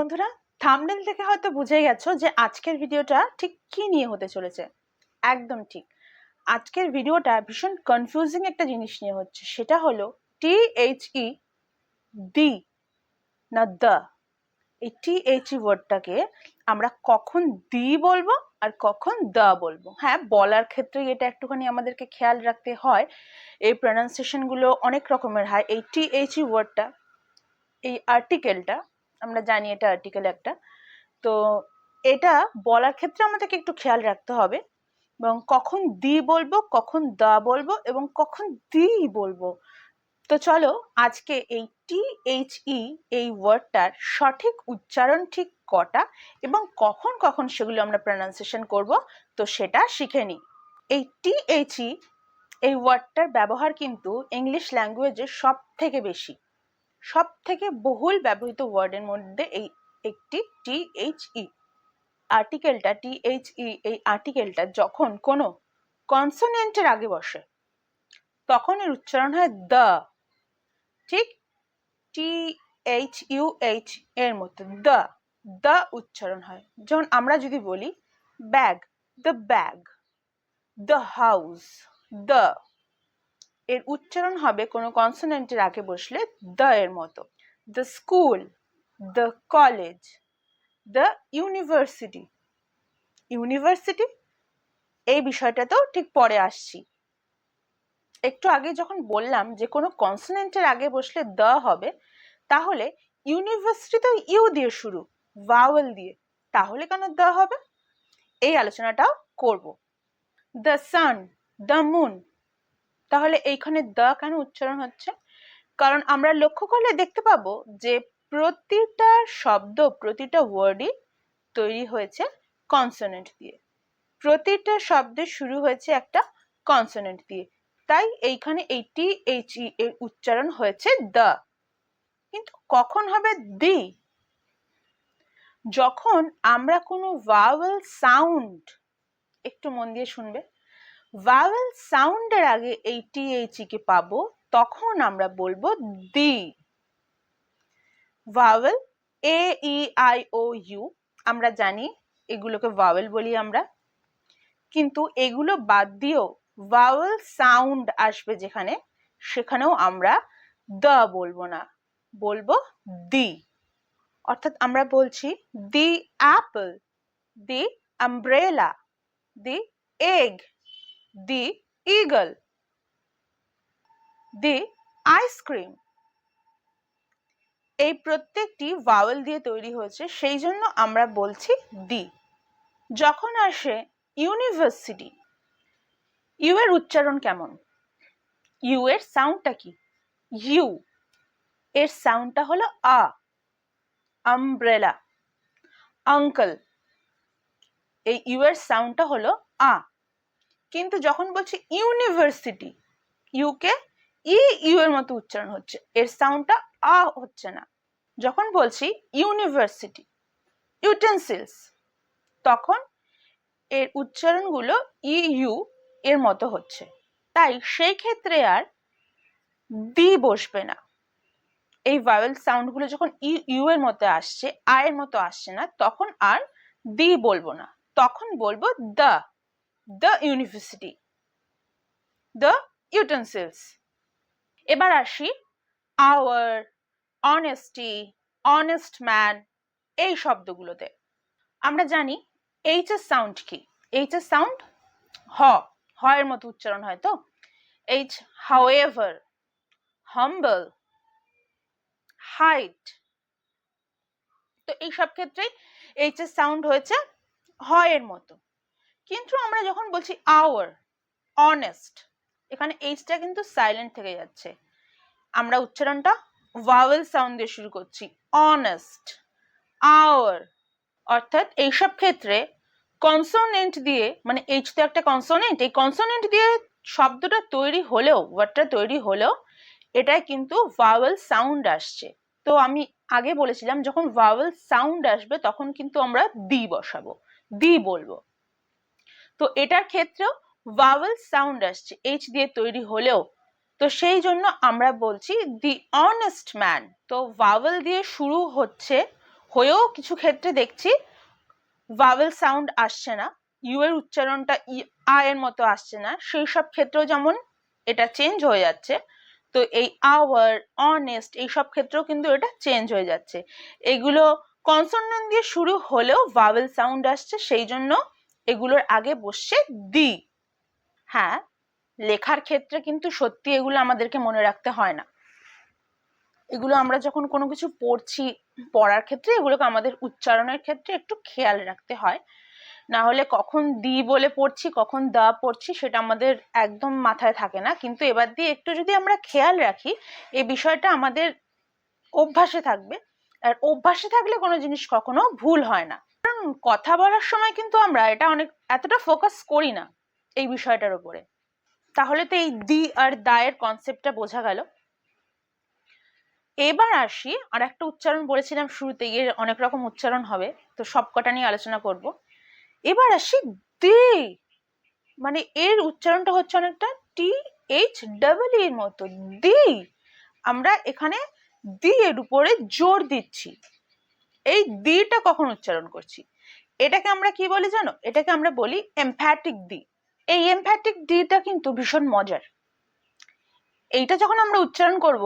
বন্ধুরা, থাম্বনেল থেকে হয়তো বুঝেই গেছো যে আজকের ভিডিওটা ঠিক কি নিয়ে হতে চলেছে। একদম ঠিক, আজকের ভিডিওটা ভীষণ কনফিউজিং একটা জিনিস নিয়ে হচ্ছে। সেটা হলো THE দি না দ্য। এই THE ওয়ার্ডটাকে আমরা কখন দি বলবো আর কখন দ্য বলবো। হ্যাঁ, বলার ক্ষেত্রে এটা একটুখানি আমাদেরকে খেয়াল রাখতে হয়। এই প্রনাউন্সিয়েশন গুলো অনেক রকমের হয়। এই THE ওয়ার্ডটা, এই আর্টিকেলটা, আমরা জানি এটা আর্টিকেল একটা, তো এটা বলার ক্ষেত্রে আমাদেরকে একটু খেয়াল রাখতে হবে এবং কখন দি বলবো, কখন দা বলবো এবং কখন দি বলবো। তো চলো আজকে এই THE এই ওয়ার্ডটার সঠিক উচ্চারণ ঠিক কটা এবং কখন কখন সেগুলো আমরা প্রনাউন্সিয়েশন করব, তো সেটা শিখে নিই। এই THE এই ওয়ার্ডটার ব্যবহার কিন্তু ইংলিশ ল্যাঙ্গুয়েজে সব থেকে বেশি, সব থেকে বহুল ব্যবহৃত ওয়ার্ডের মধ্যে এই একটি THE আর্টিকেলটা। THE এই আর্টিকেলটা যখন কোনো কনসোনেন্টের আগে বসে তখন এর উচ্চারণ হয় দ্য। ঠিক THUH এর মতো দ্য, দ্য উচ্চারণ হয়। যেমন আমরা যদি বলি bag, the bag, the house, the, এর উচ্চারণ হবে কোনো কনসোনেন্টের আগে বসলে দ্য এর মতো। The school, the college, the university. University এই বিষয়টাতেও ঠিক পরে আসছি। একটু আগে যখন বললাম যে কোনো কনসোনেন্টের আগে বসলে দ্য হবে, তাহলে ইউনিভার্সিটি তো ইউ দিয়ে শুরু, ভাওয়েল দিয়ে, তাহলে কেন দ্য হবে এই আলোচনাটাও করব। দ্য সান, দ্য মুন, তাহলে এইখানে দ্য কেন উচ্চারণ হচ্ছে? কারণ আমরা লক্ষ্য করলে দেখতে পাবো যে প্রতিটা শব্দ, প্রতিটা ওয়ার্ডই তৈরি হয়েছে কনসোনেন্ট দিয়ে। প্রতিটা শব্দের শুরু হয়েছে একটা কনসোনেন্ট দিয়ে, তাই এইখানে এই THE এর উচ্চারণ হয়েছে দ্য। কিন্তু কখন হবে দি? যখন আমরা কোনো ভাওয়েল সাউন্ড, একটু মন দিয়ে শুনবে, ভাওয়েল সাউন্ডের আগে এই THE কে পাবো, তখন আমরা বলবো দি। ভাওয়েল AEIOU আমরা জানি এগুলোকে ভাওয়েল বলি আমরা, কিন্তু এগুলো বাদ দিয়েও ভাওয়েল সাউন্ড আসবে যেখানে, সেখানেও আমরা দ্য বলবো না, বলবো দি। অর্থাৎ আমরা বলছি দি অ্যাপল, দি আমব্রেলা, দি এগ, দি ঈগল, দি আইসক্রিম। এই প্রত্যেকটি ভাওয়েল দিয়ে তৈরি হয়েছে, সেই জন্য আমরা বলছি দি। যখন আসে ইউনিভার্সিটি, ইউ এর উচ্চারণ কেমন? ইউ এর সাউন্ডটা কি? ইউ এর সাউন্ডটা হলো আ। আমব্রেলা, আঙ্কেল, এই ইউ এর সাউন্ডটা হলো আ। কিন্তু যখন বলছি ইউনিভার্সিটি, ইউ কে ইউ এর মতো উচ্চারণ হচ্ছে, এর সাউন্ডটা আ হচ্ছে না। যখন বলছি ইউনিভার্সিটি, ইউটেন্সিলস, তখন এর উচ্চারণগুলো ইউ এর মতো হচ্ছে, তাই সেই ক্ষেত্রে আর দি বসবে না। এই ভাওয়েল সাউন্ডগুলো যখন ইউ এর মতো আসছে, আ এর মতো আসছে না, তখন আর দি বলবো না, তখন বলবো the. The university, the utensils. এবার আসি আওয়ার, অনেস্টি, অনেস্ট ম্যান, এই শব্দগুলোতে। আমরা জানি এইচ এর সাউন্ড কি? এইচ এর সাউন্ড হ, হ এর মতো উচ্চারণ হয় তো। এইচ, হাউএভার, হাম্বল, হাইট, তো এই সব ক্ষেত্রেই এইচ এর সাউন্ড হয়েছে হ এর মতো। কিন্তু আমরা যখন বলছি আওয়ার, অনেস্ট, এখানে এইচটা কিন্তু সাইলেন্ট থেকে যাচ্ছে, আমরা উচ্চারণটা ভাওয়েল সাউন্ড দিয়ে শুরু করছি, অনেস্ট, আওয়ার। অর্থাৎ এইসব ক্ষেত্রে কনসোনেন্ট দিয়ে, মানে এইচ তো একটা কনসোনেন্ট, এই কনসোনেন্ট দিয়ে শব্দটা তৈরি হলেও, ওয়ার্ডটা তৈরি হলেও এটাই কিন্তু ভাওয়েল সাউন্ড আসছে। তো আমি আগে বলেছিলাম যখন ভাওয়েল সাউন্ড আসবে তখন কিন্তু আমরা দি বসাবো, দি বলবো। তো এটার ক্ষেত্রেও ভাওয়েল সাউন্ড আসছে এইচ দিয়ে তৈরি হলেও, তো সেই জন্য আমরা বলছি দি অনেস্ট ম্যান। তো ভাওয়েল দিয়ে শুরু হচ্ছে হয়েও কিছু ক্ষেত্রে দেখছি ভাওয়েল সাউন্ড আসছে না, ইউ এর উচ্চারণটা আ এর মতো আসছে না, সেই সব ক্ষেত্রেও যেমন এটা চেঞ্জ হয়ে যাচ্ছে। তো এই আওয়ার, অনেস্ট, এইসব ক্ষেত্রেও কিন্তু এটা চেঞ্জ হয়ে যাচ্ছে। এগুলো কনসোনেন্ট দিয়ে শুরু হলেও ভাওয়েল সাউন্ড আসছে, সেই জন্য এগুলোর আগে বসছে দি। হ্যাঁ, লেখার ক্ষেত্রে কিন্তু সত্যি এগুলো আমাদেরকে মনে রাখতে হয় না। এগুলো আমরা যখন কোনো কিছু পড়ছি, পড়ার ক্ষেত্রে এগুলোকে আমাদের উচ্চারণের ক্ষেত্রে একটু খেয়াল রাখতে হয়, না হলে কখন দি বলে পড়ছি কখন দা পড়ছি সেটা আমাদের একদম মাথায় থাকে না। কিন্তু এবার দিয়ে একটু যদি আমরা খেয়াল রাখি, এই বিষয়টা আমাদের অভ্যাসে থাকবে, আর অভ্যাসে থাকলে কোনো জিনিস কখনো ভুল হয় না। কারণ কথা বলার সময় কিন্তু আমরা এটা এতটা ফোকাস করি না এই বিষয়টার উপরে। তাহলে তো এই দি আর দা এর কনসেপ্টটা বোঝা গেল। এবার আসি, আর একটা উচ্চারণ বলেছিলাম শুরুতে, এর অনেক রকম উচ্চারণ হবে, তো সবকটা নিয়ে আলোচনা করব। এবার আসি দি, মানে এর উচ্চারণটা হচ্ছে অনেকটা টি এইচ ডাবল এর মতো, দি। আমরা এখানে দি এর উপরে জোর দিচ্ছি। এই দিটা কখন উচ্চারণ করছি, এটাকে আমরা কি বলি জানো? এটাকে আমরা বলি এমফ্যাটিক দি। এই এমফ্যাটিক দিটা কিন্তু ভীষণ মজার। এইটা যখন আমরা উচ্চারণ করব,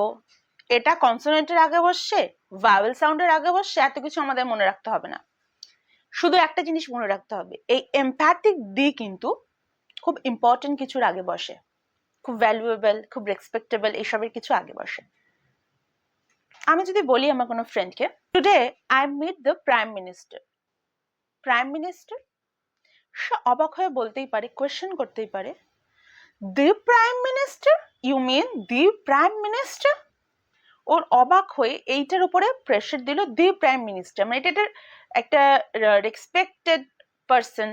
এটা কনসোনেন্টের আগে বসছে, ভাওয়েল সাউন্ডের আগে বসছে, এত কিছু আমাদের মনে রাখতে হবে না। শুধু একটা জিনিস মনে রাখতে হবে, এই এমপ্যাথিক দি কিন্তু খুব ইম্পর্টেন্ট কিছুর আগে বসে, খুব ভ্যালুয়েবল, খুব রেসপেক্টেবল, এইসবের কিছু আগে বসে। আমি যদি বলি আমার কোনো ফ্রেন্ডকে, today I meet the prime minister, prime minister, সে অবাক হয়ে বলতেই পারে, কোয়েশ্চেন করতেই পারে, the prime minister, you mean the prime minister? ওর অবাক হয়ে এইটার উপরে প্রেশার দিল, দি প্রাইম মিনিস্টার, মানে এটা একটা রেসপেক্টেড পারসন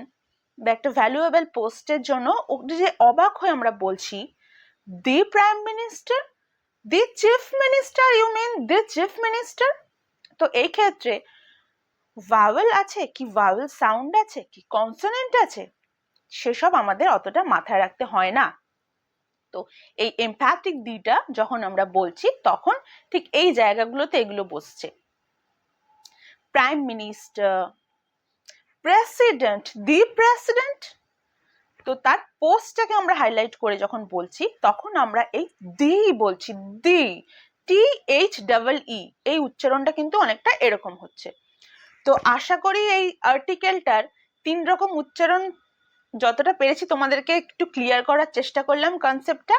বা একটা ভ্যালুয়েবল পোস্টের জন্য ওটা যে অবাক হয়ে আমরা বলছি the prime minister, the chief minister, you mean the chief minister. তো এই ক্ষেত্রে ভাওয়েল আছে কি ভাওয়েল সাউন্ড আছে কি কনসোনেন্ট আছে সেসব আমাদের অতটা মাথায় রাখতে হয় না। তো এই এমপ্যাথিক দিটা যখন আমরা বলছি তখন ঠিক এই জায়গাগুলোতে এগুলো বসছে। Prime minister, president, the president, তো তার পোস্টটাকে আমরা হাইলাইট করে যখন বলছি তখন আমরা এই দি বলছি, দি, টি এইচ ডাবল ই, এই উচ্চারণটা কিন্তু অনেকটা এরকম হচ্ছে। তো আশা করি এই আর্টিকেলটার 3 রকম উচ্চারণ যতটা পেরেছি তোমাদেরকে একটু ক্লিয়ার করার চেষ্টা করলাম কনসেপ্টটা।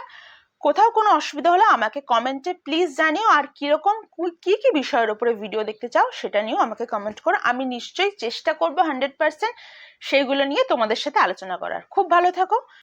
কোথাও কোনো অসুবিধা হলে আমাকে কমেন্টে প্লিজ জানিও, আর কিরকম কি কি বিষয়ের উপরে ভিডিও দেখতে চাও সেটা নিয়েও আমাকে কমেন্ট করো। আমি নিশ্চয়ই চেষ্টা করবো 100% সেইগুলো নিয়ে তোমাদের সাথে আলোচনা করার। খুব ভালো থাকো।